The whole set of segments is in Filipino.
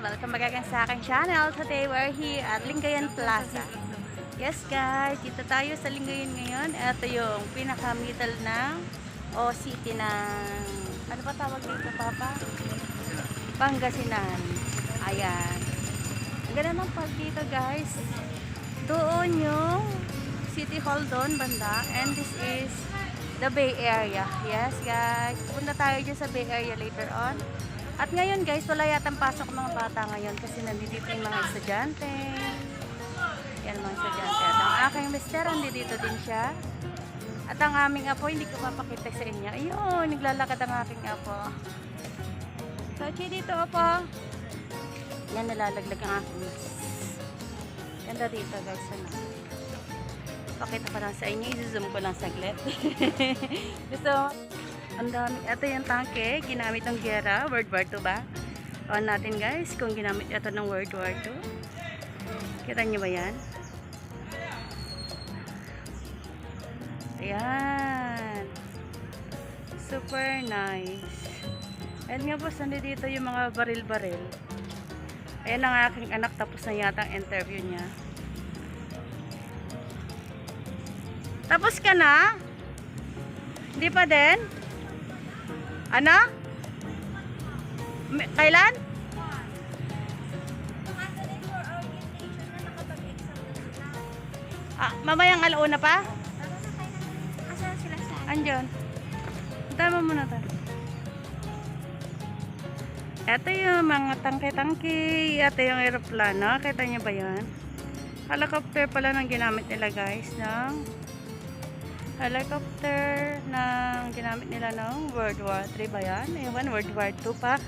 Welcome back again sa aking channel. Today we're here at Lingayen Plaza. Yes guys, dito tayo sa Lingayen ngayon. Ito yung pinaka-middle ng city ng ano ba tawag dito, Papa? Pangasinan. Ayan. Ang ganda ng park dito guys. Doon yung City Hall doon banda. And this is the Bay Area. Yes guys. Punta tayo dyan sa Bay Area later on. At ngayon guys, wala yatang pasok mga bata ngayon kasi nandito yung mga estudyante. Yan mga estudyante. At ang aking mister, nandito din siya. At ang aming apo, hindi ko papakita sa inyo. Ayun, naglalakad ang aking apo. Sachi dito apo. Yan, nalalaglag ang aking miss. Ganda dito guys. Ano? Pakita ko lang sa inyo. I-zoom ko lang saglit. Gusto ang dami. Ito yung tangke, ginamit ng gera, World War II ba? On natin guys, kung ginamit ito ng World War II. Kita nyo ba yan? Ayan. Super nice. And nga po, nandito yung mga baril-baril. Ayan ang aking anak, tapos na yata ang interview niya. Tapos ka na? Hindi pa din? Ano? Kailan? Mamayang alauna pa? Asan sila sa? Andyan. Tama mo na to. Ito yung mga tangke-tangke. Ito yung aeroplano. Kita niyo ba yan? Helicopter pala nang ginamit nila guys. Helicopter na ginamit nila ng World War 3 ba yan? Ewan, World War 2 pa.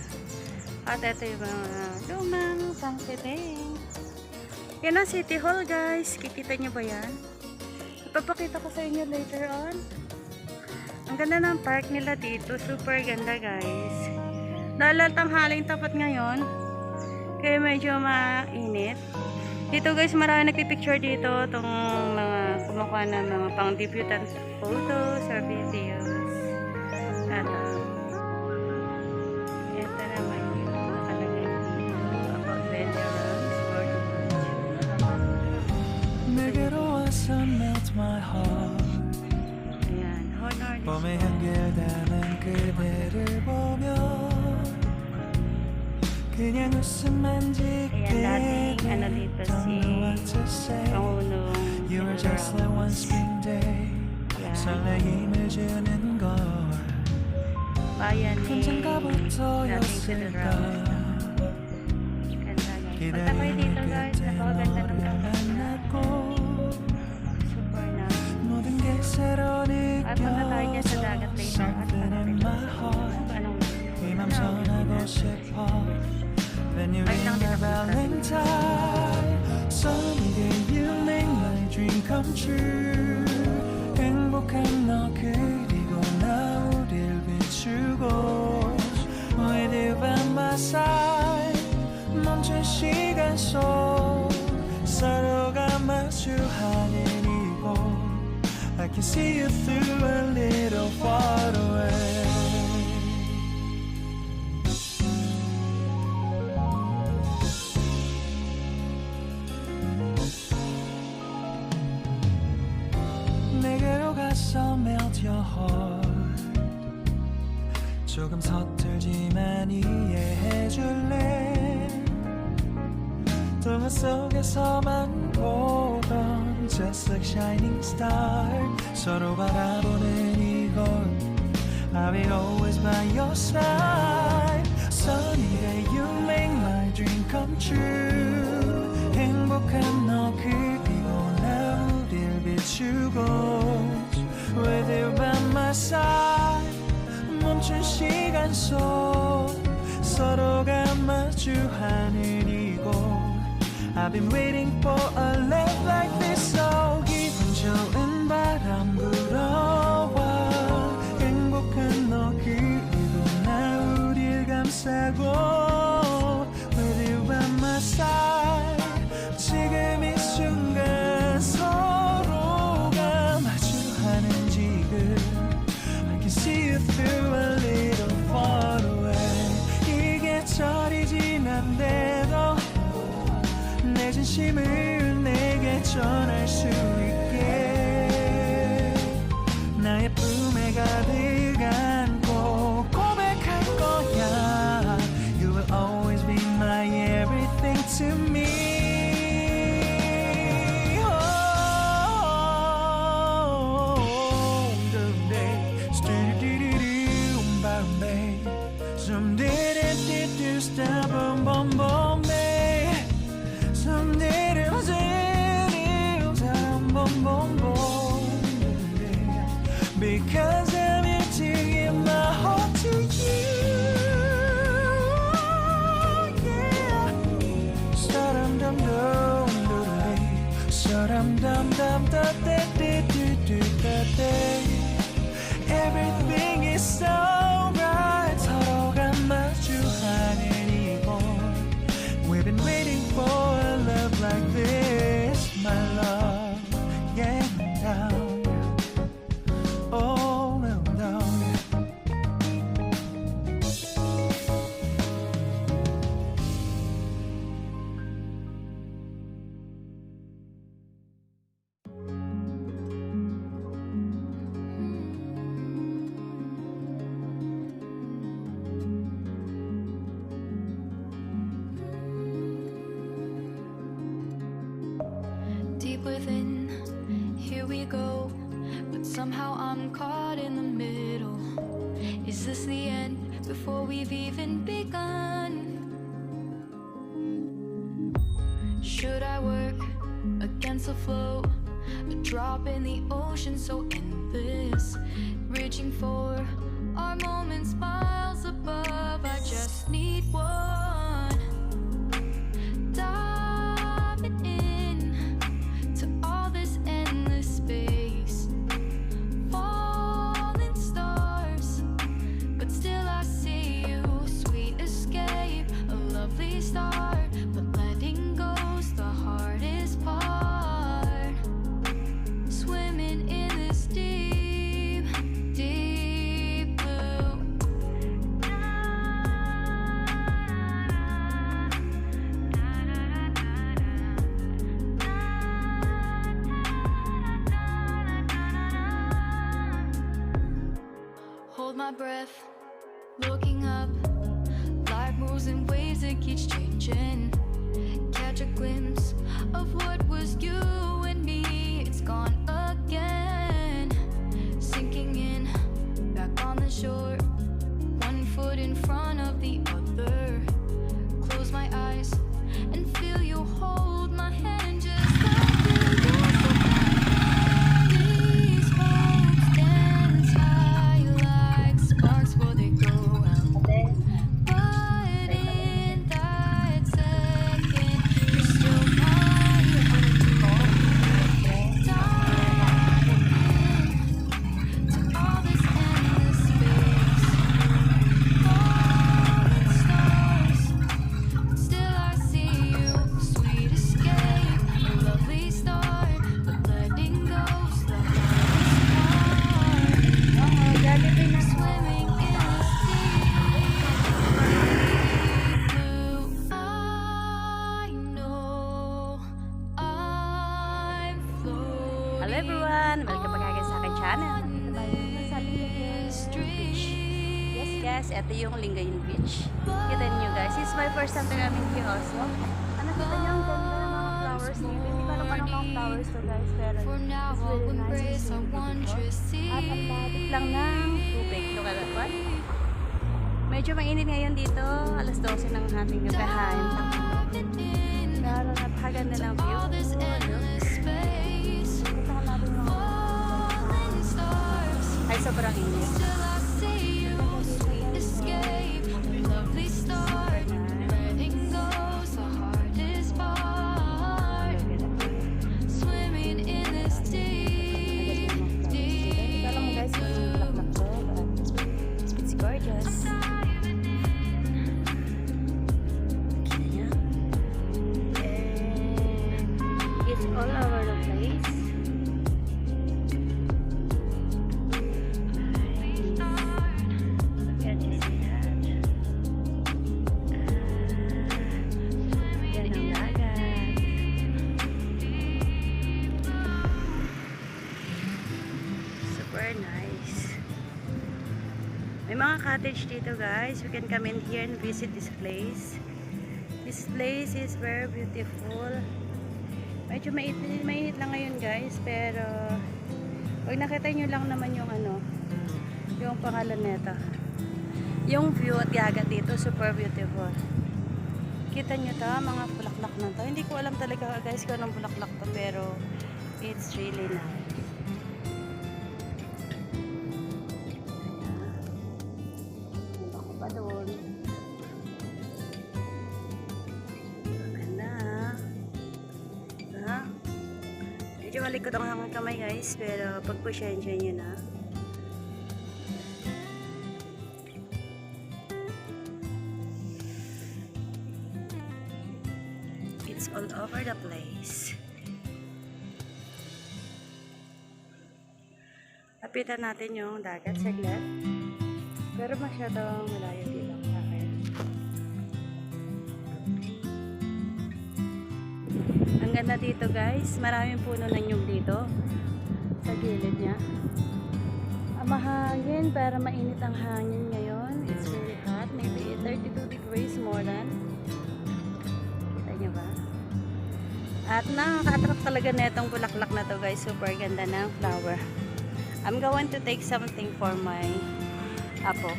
At ito yung mga lumang tangkiting. Yan ang City Hall guys. Kikita nyo ba yan? Ipapakita ko sa inyo later on. Ang ganda ng park nila dito. Super ganda guys. Dahil tanghaling tapat ngayon, kaya medyo mainit. Dito guys, marami nagpipicture dito itong mga kumukuha ng mga pang-debutant photos or videos. At ito naman yung nakalagay dito about veterans world war. 내게로 와서 melt my heart. Ayan, honor this 봄에 one. 한결담은 그대를 보며 그냥 웃음만 짓게 Ayan, dating ano dito si Don't know what to say. Pangulong You were just like one spring day 설레임을 주는 걸 bayan ni 언젠가부터 dating 였을까 Ganda guys. Punta kayo 기다림을 dito guys, 끝에 napakaganda ng 너를 lugar. 만났고 Super nice. 모든 게 새로 At punta tayo dyan sa dagat 느껴져 later. At Something in my heart anong 이 맘 전하고 싶어 When you ring my valentine Sunny day you make my dream come true 행복한 너 그리고 나 우릴 비추고 With you by my side 멈춘 시간 속 서로가 마주하는 이곳 I can see you through a little far away 내게로 가서 melt your heart 조금 서툴지만 이해해줄래 동화 속에서만 보던 Just like shining star 서로 바라보는 이곳 I will always by your side Sunny day you make my dream come true 행복한 너 그리고 나 우릴 비추고 With you by my side 멈춘 시간 속 서로가 마주하는 이곳 I've been waiting for a love like this So 기분 좋은 바람 불어와 행복한 너 그리고 나 우릴 감싸고 With you by my side 지금 이 순간 서로가 마주하는 지금 I can see you through a little far away 이게 절이 지난데도 진심을 내게 전할 수 있게 나의 품에 가득 안고 고백할 거야. You will always be my everything to me. Because I'm here to give my heart to you. Yeah. Sa-dum dum dum dum sa-dum dum dum da da da da da da. Everything is so right. 서로가 마주하는 이곳. We've been waiting for a love like this, my love. Yeah, now. Oh, no, no. Deep within, here we go. But somehow I'm caught in the middle. Is this the end before we've even begun? Should I work against the flow? A drop in the ocean so endless. Reaching for our moments miles above. I just need one. Diving in to all this endless space. Falling stars, but still I see you. Sweet escape, a lovely start, but letting go's the hardest part. Swimming in this deep, deep blue. Hold my breath, looking up. Life moves in waves that keeps changing. Catch a glimpse of what was you and me. It's gone again. Sinking in, back on the shore. One foot in front of the other. Close my eyes and feel you hold my hand just like you used to. These hopes dance high like sparks before they go out. But in that second, you're still mine. Diving into all this endless space. Falling stars, but still I see you. Sweet escape, a lovely start, but letting go's the hardest part. Swimming in this deep blue. I know I'm floating. Hello everyone! Welcome back again sa akin channel. Dito tayo ngayon sa Lingayen Beach. Yes guys, ito yung Lingayen Beach. Kita niyo guys, it's my first time namin here also. Ano kita niyo ang ganda ng mga flowers dito. Hindi ko alam anong mga flowers to guys, pero For now it's I'll really nice. embrace It's our really wondrous beautiful. At ang labit lang ng tubig. Look at that one. Medyo mainit ngayon dito. Alas 12 ng aming gabahan. Pero napakaganda ng view. all this endless space. Puntahan natin yung Falling stars, ay sobrang init. till I see you. Sweet escape, a lovely start. Letting go's the hardest part. Swimming in this deep, deep Alam mo guys, yung bulaklak to, it's gorgeous. Kita niya? And it's all over the place. May mga cottage dito guys. We can come in here and visit this place. This place is very beautiful. Medyo mainit lang ngayon guys. Pero pag nakita nyo lang naman yung ano, yung pangalan nito. Yung view at dagat dito, super beautiful. Kita nyo to, mga bulaklak na to. Hindi ko alam talaga guys kung anong bulaklak to, pero it's really nice. Ako pa doon. Maganda. Ha? Medyo malikot ang hanggang kamay guys, pero pagpasensya nyo na. It's all over the place. Lapitan natin yung dagat saglit. Pero masyadong malayo dito sa akin. Ang ganda dito guys. Maraming puno ng nyug dito. Sa gilid niya. Mahangin pero mainit ang hangin ngayon. It's very hot. Maybe 32 degrees more than. Kita niyo ba? At nakaka-attract talaga na itong bulaklak na to guys. Super ganda ng flower. I'm going to take something for my apo.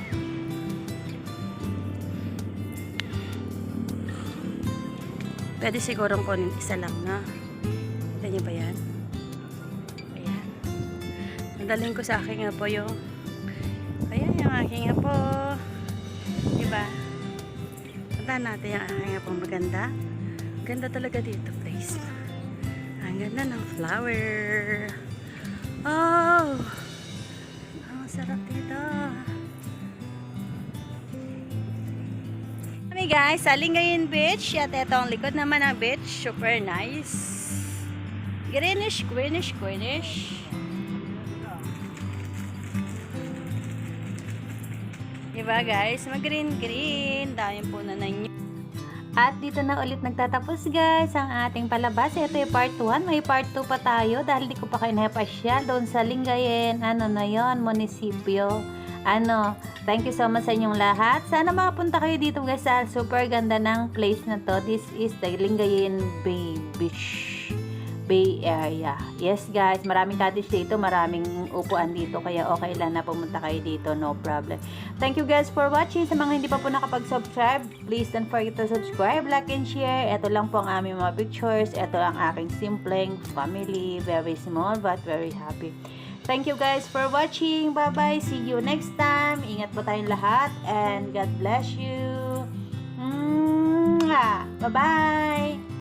Pwede sigurong kunin isa lang na. Kita niyo ba yan? Ayan. Nadaling ko sa aking apo yung ayan yung aking apo. Diba? Punta natin yung aking apo maganda. Ganda talaga dito, place. Ang ganda ng flower. Oh! Ang sarap dito. Kami guys, sa Lingayen Beach. At ito ang likod naman ng beach. Super nice. Greenish, greenish, greenish. Diba guys? Mag-green, green. Daming puno na nyo. At dito na ulit nagtatapos guys ang ating palabas. Ito yung part 1. May part 2 pa tayo dahil di ko pa kayo napasyal doon sa Lingayen. Ano na yon, munisipyo. Thank you so much sa inyong lahat. Sana makapunta kayo dito guys sa super ganda ng place na to. This is the Lingayen Bay area. Yes guys, maraming cottage dito, maraming upuan dito, kaya okay lang na pumunta kayo dito, no problem. Thank you guys for watching. Sa mga hindi pa po nakapag-subscribe, please don't forget to subscribe, like and share. Ito lang po ang aming mga pictures. Ito ang aking simpleng family, very small but very happy. Thank you guys for watching. Bye bye, see you next time. Ingat po tayong lahat and God bless you. Bye bye.